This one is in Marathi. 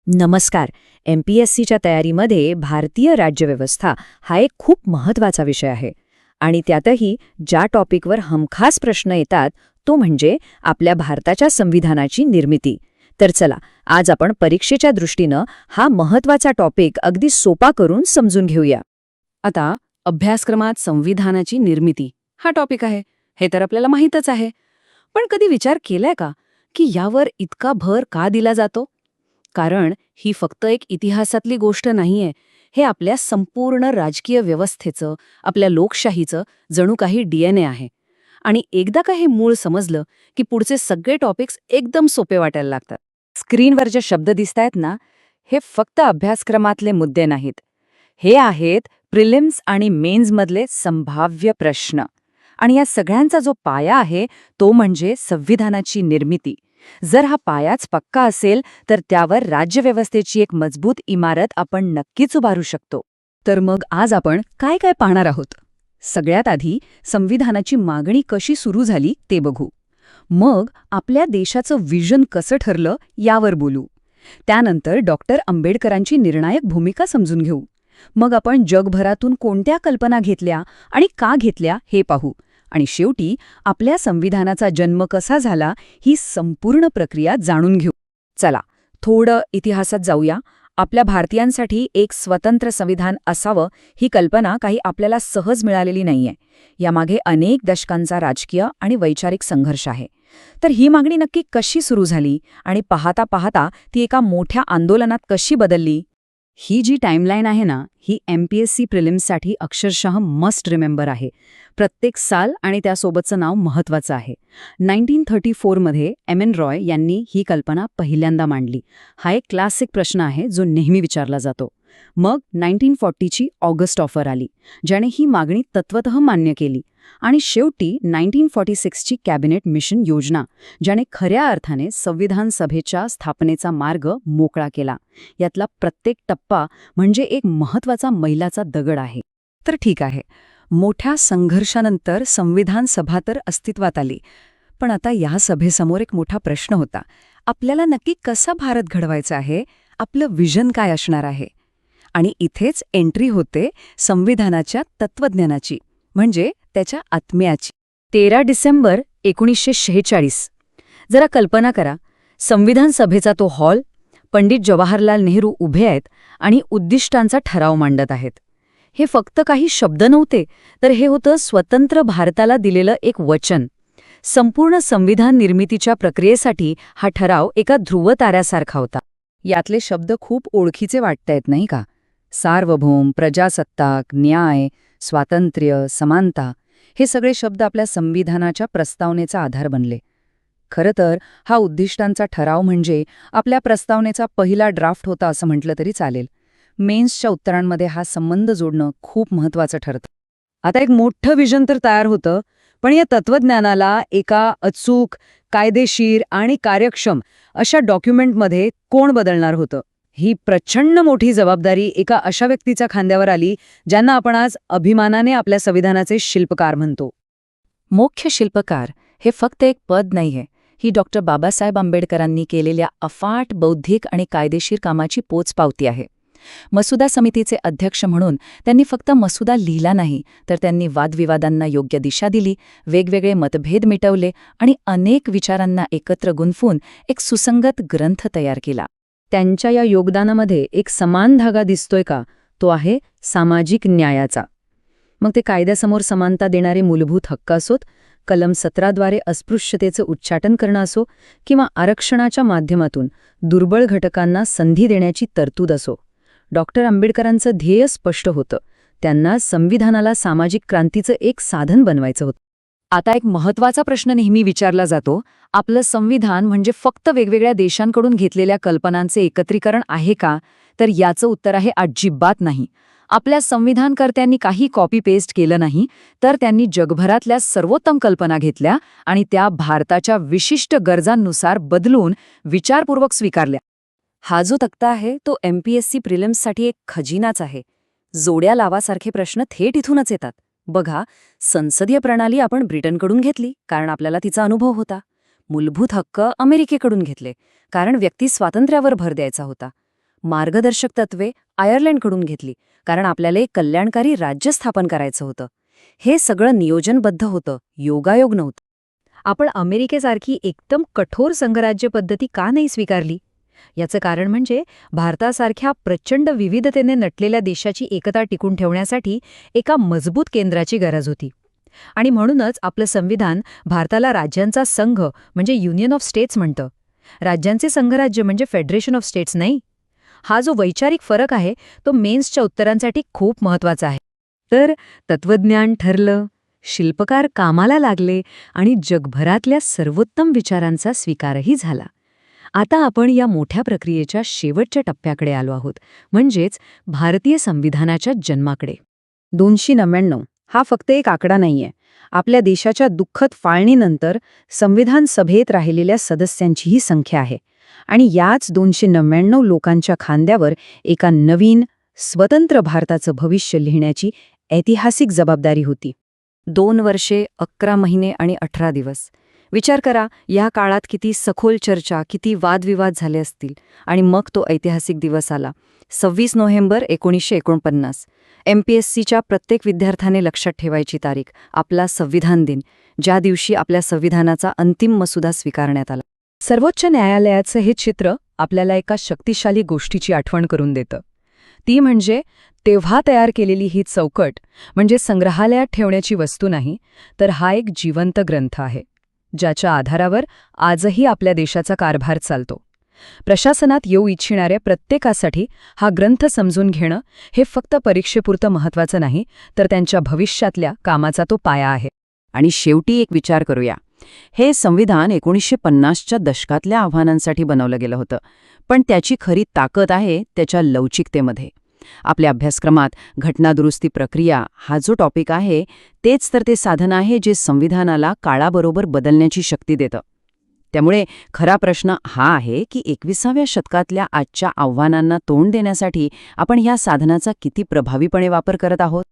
नमस्कार. MPSCच्या तयारीमध्ये भारतीय राज्यव्यवस्था हा एक खूप महत्त्वाचा विषय आहे आणि त्यातही ज्या टॉपिकवर हमखास प्रश्न येतात तो म्हणजे आपल्या भारताच्या संविधानाची निर्मिती. तर चला, आज आपण परीक्षेच्या दृष्टीनं हा महत्त्वाचा टॉपिक अगदी सोपा करून समजून घेऊया. आता अभ्यासक्रमात संविधानाची निर्मिती हा टॉपिक आहे, हे तर आपल्याला माहीतच आहे. पण कधी विचार केलाय का की यावर इतका भर का दिला जातो? कारण ही फक्त एक इतिहासातली गोष्ट नाहीये, हे आपल्या संपूर्ण राजकीय व्यवस्थेचं, आपल्या लोकशाहीचं जणू काही DNA आहे. आणि एकदा का हे मूळ समजलं की पुढचे सगळे टॉपिक्स एकदम सोपे वाटायला लागतात. स्क्रीनवर जे शब्द दिसतायत ना, हे फक्त अभ्यासक्रमातले मुद्दे नाहीत. हे आहेत प्रिलिम्स आणि मेन्समधले संभाव्य प्रश्न. आणि या सगळ्यांचा जो पाया आहे तो म्हणजे संविधानाची निर्मिती. जर हा पायाच पक्का असेल तर त्यावर राज्यव्यवस्थेची एक मजबूत इमारत आपण नक्कीच उभारू शकतो. तर मग आज आपण काय काय पाहणार आहोत? सगळ्यात आधी संविधानाची मागणी कशी सुरू झाली ते बघू. मग आपल्या देशाचं विजन कसं ठरलं यावर बोलू. त्यानंतर डॉक्टर आंबेडकरांची निर्णायक भूमिका समजून घेऊ. मग आपण जगभरातून कोणत्या कल्पना घेतल्या आणि का घेतल्या हे पाहू. आणि शेवटी आपल्या संविधानाचा जन्म कसा झाला ही संपूर्ण प्रक्रिया जाणून घेऊ. चला, थोडं इतिहासात जाऊया. आपल्या भारतीयांसाठी एक स्वतंत्र संविधान असावं ही कल्पना काही आपल्याला सहज मिळालेली नाहीये. यामागे अनेक दशकांचा राजकीय आणि वैचारिक संघर्ष आहे. तर ही मागणी नक्की कशी सुरू झाली आणि पाहता पाहता ती एका मोठ्या आंदोलनात कशी बदलली? ही जी टाईमलाईन आहे ना, ही MPSC प्रिलिम्ससाठी अक्षरशः मस्ट रिमेंबर आहे. प्रत्येक साल आणि त्यासोबतचं नाव महत्त्वाचं आहे. 1934 मध्ये MN रॉय यांनी ही कल्पना पहिल्यांदा मांडली. हा एक क्लासिक प्रश्न आहे जो नेहमी विचारला जातो. मग 1940ची ऑगस्ट ऑफर आली, ज्याने ही मागणी तत्वतः मान्य केली. आणि शेवटी 1946ची कॅबिनेट मिशन योजना, ज्याने खऱ्या अर्थाने संविधान सभेच्या स्थापनेचा मार्ग मोकळा केला. यातला प्रत्येक टप्पा म्हणजे एक महत्त्वाचा मैलाचा दगड आहे. तर ठीक आहे, मोठ्या संघर्षानंतर संविधान सभा तर अस्तित्वात आली. पण आता या सभेसमोर एक मोठा प्रश्न होता. आपल्याला नक्की कसा भारत घडवायचा आहे? आपलं विजन काय असणार आहे? आणि इथेच एंट्री होते संविधानाच्या तत्वज्ञानाची, म्हणजे त्याच्या आत्म्याची. 13 डिसेंबर 1946. जरा कल्पना करा, संविधान सभेचा तो हॉल, पंडित जवाहरलाल नेहरू उभे आहेत आणि उद्दिष्टांचा ठराव मांडत आहेत. हे फक्त काही शब्द नव्हते, तर हे होतं स्वतंत्र भारताला दिलेलं एक वचन. संपूर्ण संविधान निर्मितीच्या प्रक्रियेसाठी हा ठराव एका ध्रुवताऱ्यासारखा होता. यातले शब्द खूप ओळखीचे वाटतायत नाही का? सार्वभौम, प्रजासत्ताक, न्याय, स्वातंत्र्य, समानता, हे सगळे शब्द आपल्या संविधानाच्या प्रस्तावनेचा आधार बनले. खरं तर हा उद्दिष्टांचा ठराव म्हणजे आपल्या प्रस्तावनेचा पहिला ड्राफ्ट होता असं म्हटलं तरी चालेल. मेन्सच्या उत्तरांमध्ये हा संबंध जोडणं खूप महत्त्वाचं ठरतं. आता एक मोठं विजन तर तयार होतं, पण या तत्वज्ञानाला एका अचूक, कायदेशीर आणि कार्यक्षम अशा डॉक्युमेंटमध्ये कोण बदलणार होतं? ही प्रचंड मोठी जबाबदारी एका अशा व्यक्तीच्या खांद्यावर आली ज्यांना आपण आज अभिमानाने आपल्या संविधानाचे शिल्पकार म्हणतो. मुख्य शिल्पकार हे फक्त एक पद नाहीये. ही डॉक्टर बाबासाहेब आंबेडकरांनी केलेल्या अफाट बौद्धिक आणि कायदेशीर कामाची पोचपावती आहे. मसुदा समितीचे अध्यक्ष म्हणून त्यांनी फक्त मसुदा लिहिला नाही, तर त्यांनी वादविवादांना योग्य दिशा दिली, वेगवेगळे मतभेद मिटवले आणि अनेक विचारांना एकत्र गुंफून एक सुसंगत ग्रंथ तयार केला. त्यांच्या या योगदानामध्ये एक समान धागा दिसतोय का? तो आहे सामाजिक न्यायाचा. मग ते कायद्यासमोर समानता देणारे मूलभूत हक्क असोत, कलम 17द्वारे अस्पृश्यतेचं उच्चाटन करणं असो, किंवा आरक्षणाच्या माध्यमातून दुर्बळ घटकांना संधी देण्याची तरतूद असो. डॉक्टर आंबेडकरांचं ध्येय स्पष्ट होतं. त्यांना संविधानाला सामाजिक क्रांतीचं एक साधन बनवायचं होतं. आता एक महत्त्वाचा प्रश्न नेहमी विचारला जातो, आपलं संविधान म्हणजे फक्त वेगवेगळ्या देशांकडून घेतलेल्या कल्पनांचे एकत्रीकरण आहे का? तर याचं उत्तर आहे अजिबात नाही. आपल्या संविधानकर्त्यांनी काही कॉपी पेस्ट केलं नाही, तर त्यांनी जगभरातल्या सर्वोत्तम कल्पना घेतल्या आणि त्या भारताच्या विशिष्ट गरजांनुसार बदलून विचारपूर्वक स्वीकारल्या. हा जो तक्ता आहे तो MPSC प्रिलिम्ससाठी एक खजिनाच आहे. जोड्या लावासारखे प्रश्न थेट इथूनच येतात. बघा, संसदीय प्रणाली आपण ब्रिटनकडून घेतली कारण आपल्याला तिचा अनुभव होता. मूलभूत हक्क अमेरिकेकडून घेतले कारण व्यक्ती स्वातंत्र्यावर भर द्यायचा होता. मार्गदर्शक तत्वे आयर्लंडकडून घेतली, कारण आपल्याला एक कल्याणकारी राज्य स्थापन करायचं होतं. हे सगळं नियोजनबद्ध होतं, योगायोग नव्हतं. आपण अमेरिकेसारखी एकदम कठोर संघराज्य पद्धती का नाही स्वीकारली? याचं कारण म्हणजे भारतासारख्या प्रचंड विविधतेने नटलेल्या देशाची एकता टिकून ठेवण्यासाठी एका मजबूत केंद्राची गरज होती. आणि म्हणूनच आपलं संविधान भारताला राज्यांचा संघ म्हणजे युनियन ऑफ स्टेट्स म्हणतं. राज्यांचे संघराज्य म्हणजे फेडरेशन ऑफ स्टेट्स नाही. हा जो वैचारिक फरक आहे तो मेन्सच्या उत्तरांसाठी खूप महत्वाचा आहे. तर तत्वज्ञान ठरलं, शिल्पकार कामाला लागले आणि जगभरातल्या सर्वोत्तम विचारांचा स्वीकारही झाला. आता आपण या मोठ्या प्रक्रियेच्या शेवटच्या टप्प्याकडे आलो आहोत, म्हणजेच भारतीय संविधानाच्या जन्माकडे. 299 हा फक्त एक आकडा नाहीये. आपल्या देशाच्या दुःखद फाळणीनंतर संविधान सभेत राहिलेल्या सदस्यांचीही संख्या आहे. आणि याच 299 लोकांच्या खांद्यावर एका नवीन, स्वतंत्र भारताचं भविष्य लिहिण्याची ऐतिहासिक जबाबदारी होती. 2 वर्षे, 11 महिने आणि 18 दिवस. विचार करा, या काळात किती सखोल चर्चा, किती वादविवाद झाले असतील. आणि मग तो ऐतिहासिक दिवस आला, 26 नोव्हेंबर 1949. MPSCच्या प्रत्येक विद्यार्थ्याने लक्षात ठेवायची तारीख, आपला संविधान दिन, ज्या दिवशी आपल्या संविधानाचा अंतिम मसुदा स्वीकारण्यात आला. सर्वोच्च न्यायालयाचं हे चित्र आपल्याला एका शक्तिशाली गोष्टीची आठवण करून देतं. ती म्हणजे तेव्हा तयार केलेली ही चौकट म्हणजे संग्रहालयात ठेवण्याची वस्तू नाही, तर हा एक जिवंत ग्रंथ आहे, ज्याच्या आधारावर आजही आपल्या देशाचा कारभार चालतो. प्रशासनात येऊ इच्छिणाऱ्या प्रत्येकासाठी हा ग्रंथ समजून घेणं हे फक्त परीक्षेपुरतं महत्त्वाचं नाही, तर त्यांच्या भविष्यातल्या कामाचा तो पाया आहे. आणि शेवटी एक विचार करूया. हे संविधान 1950च्या दशकातल्या आव्हानांसाठी बनवलं गेलं होतं, पण त्याची खरी ताकद आहे त्याच्या लवचिकतेमध्ये. आपल्या अभ्यासक्रमात घटनादुरुस्ती प्रक्रिया हा जो टॉपिक आहे, तेच तर ते साधन आहे जे संविधानाला काळाबरोबर बदलण्याची शक्ती देतं. त्यामुळे खरा प्रश्न हा आहे की 21व्या शतकातल्या आजच्या आव्हानांना तोंड देण्यासाठी आपण ह्या साधनाचा किती प्रभावीपणे वापर करत आहोत.